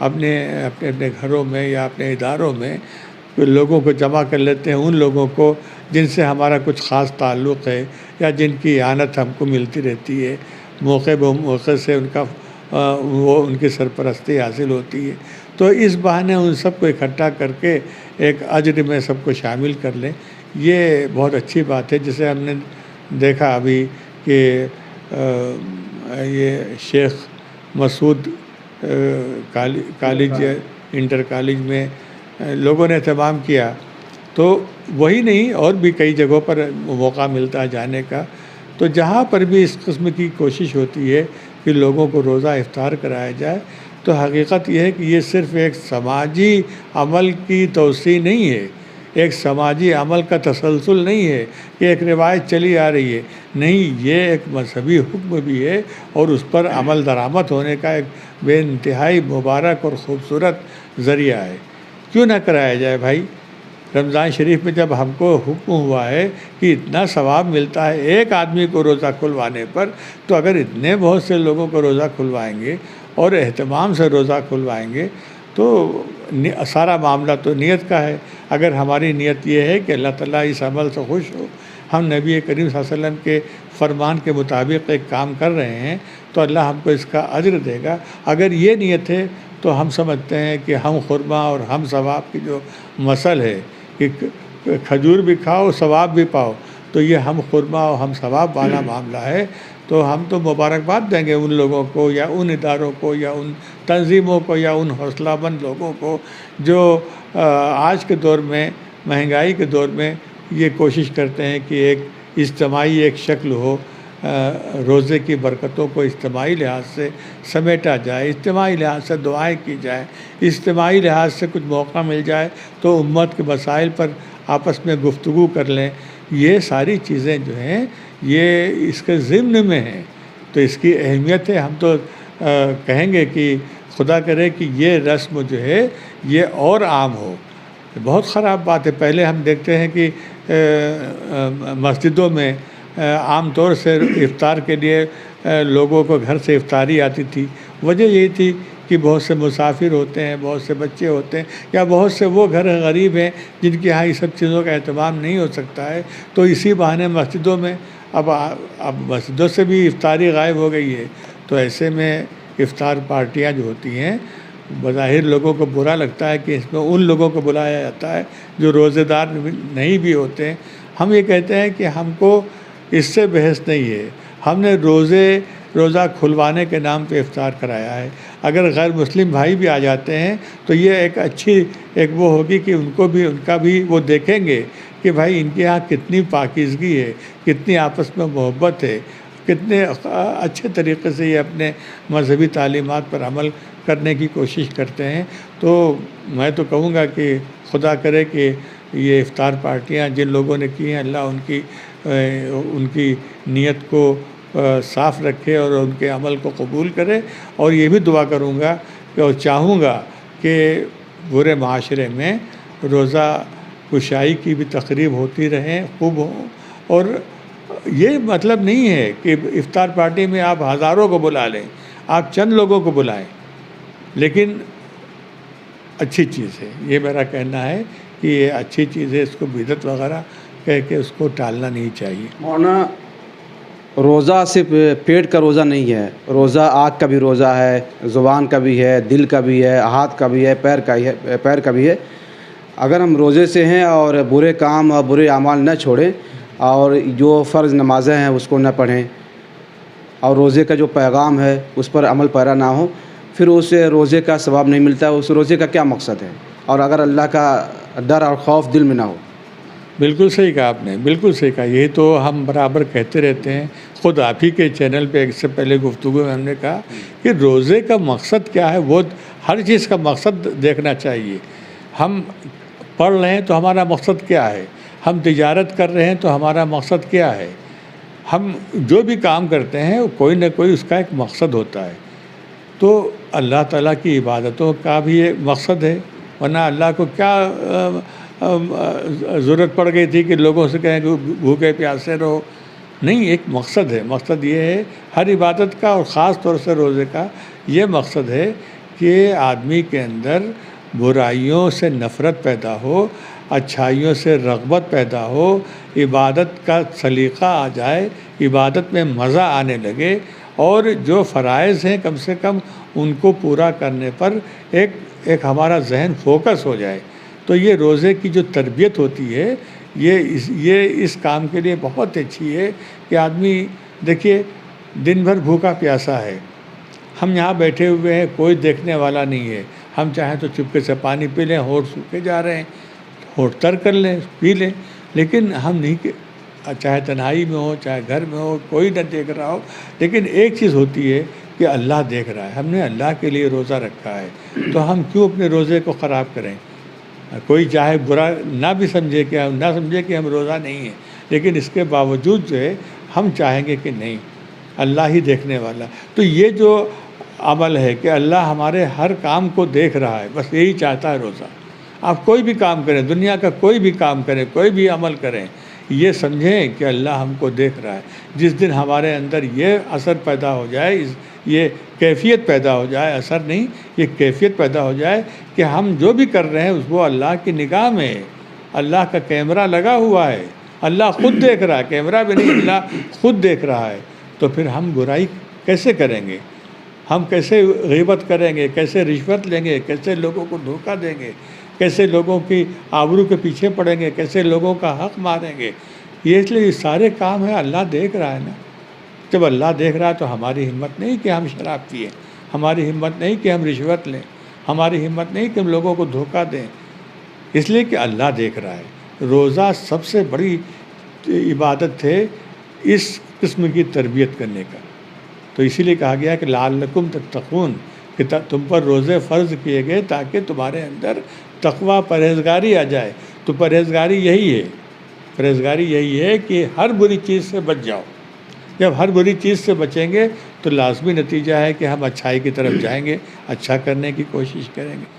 اپنے اپنے اپنے گھروں میں یا اپنے اداروں میں لوگوں کو جمع کر لیتے ہیں، ان لوگوں کو جن سے ہمارا کچھ خاص تعلق ہے یا جن کی اعانت ہم کو ملتی رہتی ہے، موقع بہ موقع سے ان کا وہ ان کی سرپرستی حاصل ہوتی ہے، تو اس بہانے ان سب کو اکٹھا کر کے ایک اجر میں سب کو شامل کر لیں، یہ بہت اچھی بات ہے۔ جسے ہم نے دیکھا ابھی کہ یہ شیخ مسعود کالج انٹر کالج میں لوگوں نے اہتمام کیا، تو وہی نہیں اور بھی کئی جگہوں پر موقع ملتا ہے جانے کا، تو جہاں پر بھی اس قسم کی کوشش ہوتی ہے کہ لوگوں کو روزہ افطار کرایا جائے، تو حقیقت یہ ہے کہ یہ صرف ایک سماجی عمل کی توسیع نہیں ہے، ایک سماجی عمل کا تسلسل نہیں ہے کہ ایک روایت چلی آ رہی ہے، نہیں، یہ ایک مذہبی حکم بھی ہے اور اس پر عمل درآمد ہونے کا ایک بے انتہائی مبارک اور خوبصورت ذریعہ ہے۔ کیوں نہ کرایا جائے بھائی؟ رمضان شریف میں جب ہم کو حکم ہوا ہے کہ اتنا ثواب ملتا ہے ایک آدمی کو روزہ کھلوانے پر، تو اگر اتنے بہت سے لوگوں کو روزہ کھلوائیں گے اور اہتمام سے روزہ کھلوائیں گے تو سارا معاملہ تو نیت کا ہے۔ اگر ہماری نیت یہ ہے کہ اللہ تعالیٰ اس عمل سے خوش ہو، ہم نبی کریم صلی اللہ علیہ وسلم کے فرمان کے مطابق ایک کام کر رہے ہیں، تو اللہ ہم کو اس کا اجر دے گا۔ اگر یہ نیت ہے تو ہم سمجھتے ہیں کہ ہم خرما اور ہم ثواب کی جو مثل ہے کہ کھجور بھی کھاؤ ثواب بھی پاؤ، تو یہ ہم خرما اور ہم ثواب والا معاملہ ہے، تو ہم تو مبارکباد دیں گے ان لوگوں کو یا ان اداروں کو یا ان تنظیموں کو یا ان حوصلہ مند لوگوں کو جو آج کے دور میں مہنگائی کے دور میں یہ کوشش کرتے ہیں کہ ایک اجتماعی ایک شکل ہو، روزے کی برکتوں کو اجتماعی لحاظ سے سمیٹا جائے، اجتماعی لحاظ سے دعائیں کی جائیں، اجتماعی لحاظ سے کچھ موقع مل جائے تو امت کے مسائل پر آپس میں گفتگو کر لیں، یہ ساری چیزیں جو ہیں یہ اس کے ضمن میں ہیں، تو اس کی اہمیت ہے۔ ہم تو کہیں گے کہ خدا کرے کہ یہ رسم جو ہے یہ اور عام ہو۔ بہت خراب بات ہے، پہلے ہم دیکھتے ہیں کہ مسجدوں میں عام طور سے افطار کے لیے لوگوں کو گھر سے افطاری آتی تھی، وجہ یہی تھی کہ بہت سے مسافر ہوتے ہیں، بہت سے بچے ہوتے ہیں، یا بہت سے وہ گھر غریب ہیں جن کے ہاں یہ سب چیزوں کا اہتمام نہیں ہو سکتا ہے، تو اسی بہانے مسجدوں میں اب مسجدوں سے بھی افطاری غائب ہو گئی ہے، تو ایسے میں افطار پارٹیاں جو ہوتی ہیں بظاہر لوگوں کو برا لگتا ہے کہ اس میں ان لوگوں کو بلایا جاتا ہے جو روزے دار نہیں بھی ہوتے ہیں۔ ہم یہ کہتے ہیں کہ ہم کو اس سے بحث نہیں ہے، ہم نے روزہ کھلوانے کے نام پہ افطار کرایا ہے، اگر غیر مسلم بھائی بھی آ جاتے ہیں تو یہ ایک اچھی ایک وہ ہوگی کہ ان کا بھی وہ دیکھیں گے کہ بھائی ان کے ہاں کتنی پاکیزگی ہے، کتنی آپس میں محبت ہے، کتنے اچھے طریقے سے یہ اپنے مذہبی تعلیمات پر عمل کرنے کی کوشش کرتے ہیں۔ تو میں تو کہوں گا کہ خدا کرے کہ یہ افطار پارٹیاں جن لوگوں نے کی ہیں اللہ ان کی نیت کو صاف رکھے اور ان کے عمل کو قبول کرے، اور یہ بھی دعا کروں گا اور چاہوں گا کہ پورے معاشرے میں روزہ کشائی کی بھی تقریب ہوتی رہیں، خوب ہوں، اور یہ مطلب نہیں ہے کہ افطار پارٹی میں آپ ہزاروں کو بلا لیں، آپ چند لوگوں کو بلائیں، لیکن اچھی چیز ہے، یہ میرا کہنا ہے کہ یہ اچھی چیز ہے، اس کو بدعت وغیرہ کہہ کے اس کو ٹالنا نہیں چاہیے۔ مولانا، روزہ صرف پیٹ کا روزہ نہیں ہے، روزہ آنکھ کا بھی روزہ ہے، زبان کا بھی ہے، دل کا بھی ہے، ہاتھ کا بھی ہے، پیر کا بھی ہے۔ اگر ہم روزے سے ہیں اور برے کام اور برے اعمال نہ چھوڑیں اور جو فرض نمازیں ہیں اس کو نہ پڑھیں اور روزے کا جو پیغام ہے اس پر عمل پیرا نہ ہو، پھر اس روزے کا ثواب نہیں ملتا، اس روزے کا کیا مقصد ہے؟ اور اگر اللہ کا ڈر اور خوف دل میں نہ ہو۔ بالکل صحیح کہا آپ نے، بالکل صحیح کہا، یہی تو ہم برابر کہتے رہتے ہیں، خود آپ ہی کے چینل پہ ایک سے پہلے گفتگو میں ہم نے کہا کہ روزے کا مقصد کیا ہے، وہ ہر چیز کا مقصد دیکھنا چاہیے۔ ہم پڑھ رہے ہیں تو ہمارا مقصد کیا ہے، ہم تجارت کر رہے ہیں تو ہمارا مقصد کیا ہے، ہم جو بھی کام کرتے ہیں کوئی نہ کوئی اس کا ایک مقصد ہوتا ہے، تو اللہ تعالیٰ کی عبادتوں کا بھی ایک مقصد ہے، ورنہ اللہ کو کیا ضرورت پڑ گئی تھی کہ لوگوں سے کہیں کہ بھوکے پیاسے رہو، نہیں، ایک مقصد ہے، مقصد یہ ہے ہر عبادت کا اور خاص طور سے روزے کا یہ مقصد ہے کہ کہ آدمی کے اندر برائیوں سے نفرت پیدا ہو، اچھائیوں سے رغبت پیدا ہو، عبادت کا سلیقہ آ جائے، عبادت میں مزہ آنے لگے، اور جو فرائض ہیں کم سے کم ان کو پورا کرنے پر ایک ہمارا ذہن فوکس ہو جائے. تو یہ روزے کی جو تربیت ہوتی ہے یہ اس کام کے لیے بہت اچھی ہے کہ آدمی دیکھیے دن بھر بھوکا پیاسا ہے، ہم یہاں بیٹھے ہوئے ہیں، کوئی دیکھنے والا نہیں ہے، ہم چاہیں تو چپکے سے پانی پی لیں، ہونٹ سوکھے جا رہے ہیں، ہونٹ تر کر لیں، پی لیں، لیکن ہم نہیں کہ چاہے تنہائی میں ہو چاہے گھر میں ہو، کوئی نہ دیکھ رہا ہو، لیکن ایک چیز ہوتی ہے کہ اللہ دیکھ رہا ہے. ہم نے اللہ کے لیے روزہ رکھا ہے، تو ہم کیوں اپنے روزے کو خراب کریں؟ کوئی چاہے برا نہ بھی سمجھے کہ ہم نہ سمجھے کہ ہم روزہ نہیں ہیں، لیکن اس کے باوجود جو ہے ہم چاہیں گے کہ نہیں، اللہ ہی دیکھنے والا. تو یہ جو عمل ہے کہ اللہ ہمارے ہر کام کو دیکھ رہا ہے، بس یہی چاہتا ہے روزہ. آپ کوئی بھی کام کریں، دنیا کا کوئی بھی کام کریں، کوئی بھی عمل کریں، یہ سمجھیں کہ اللہ ہم کو دیکھ رہا ہے. جس دن ہمارے اندر یہ اثر پیدا ہو جائے، یہ کیفیت پیدا ہو جائے، اثر نہیں، یہ کیفیت پیدا ہو جائے کہ ہم جو بھی کر رہے ہیں وہ اللہ کی نگاہ میں ہے، اللہ کا کیمرہ لگا ہوا ہے، اللہ خود دیکھ رہا ہے، کیمرہ بھی نہیں، اللہ خود دیکھ رہا ہے. تو پھر ہم برائی کیسے کریں گے؟ ہم کیسے غیبت کریں گے؟ کیسے رشوت لیں گے؟ کیسے لوگوں کو دھوکہ دیں گے؟ کیسے لوگوں کی آبرو کے پیچھے پڑیں گے؟ کیسے لوگوں کا حق ماریں گے؟ یہ اس لیے یہ سارے کام ہیں، اللہ دیکھ رہا ہے نا. جب اللہ دیکھ رہا ہے تو ہماری ہمت نہیں کہ ہم شراب پئیں، ہماری ہمت نہیں کہ ہم رشوت لیں، ہماری ہمت نہیں کہ ہم لوگوں کو دھوکہ دیں، اس لیے کہ اللہ دیکھ رہا ہے. روزہ سب سے بڑی عبادت ہے اس قسم کی تربیت کرنے کا. تو اسی لیے کہا گیا کہ لعلکم تتقون، کہ تم پر روزے فرض کیے گئے تاکہ تمہارے اندر تقوی، پرہیزگاری آ جائے. تو پرہیزگاری یہی ہے، پرہیزگاری یہی ہے کہ ہر بری چیز سے بچ جاؤ. جب ہر بری چیز سے بچیں گے تو لازمی نتیجہ ہے کہ ہم اچھائی کی طرف جائیں گے، اچھا کرنے کی کوشش کریں گے.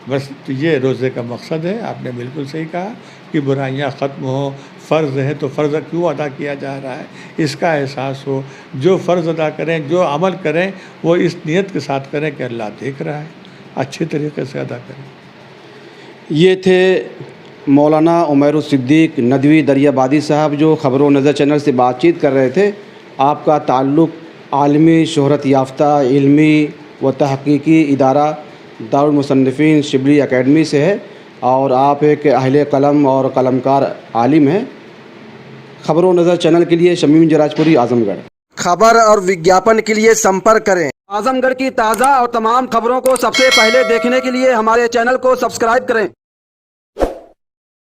بس تو یہ روزے کا مقصد ہے. آپ نے بالکل صحیح کہا کہ برائیاں ختم ہوں، فرض ہے تو فرض کیوں ادا کیا جا رہا ہے اس کا احساس ہو. جو فرض ادا کریں، جو عمل کریں، وہ اس نیت کے ساتھ کریں کہ اللہ دیکھ رہا ہے، اچھے طریقے سے ادا کریں. یہ تھے مولانا عمیر الصدیق ندوی دریابادی صاحب، جو خبر و نظر چینل سے بات چیت کر رہے تھے. آپ کا تعلق عالمی شہرت یافتہ علمی و تحقیقی ادارہ دارالمصنفین شبلی اکیڈمی سے ہے، اور آپ ایک اہل قلم اور قلمکار عالم ہیں. خبر و نظر چینل کے لیے شمیم جراجپوری، اعظم گڑھ. خبر اور وگیاپن کے لیے سمپرک کریں. اعظم گڑھ کی تازہ اور تمام خبروں کو سب سے پہلے دیکھنے کے لیے ہمارے چینل کو سبسکرائب کریں.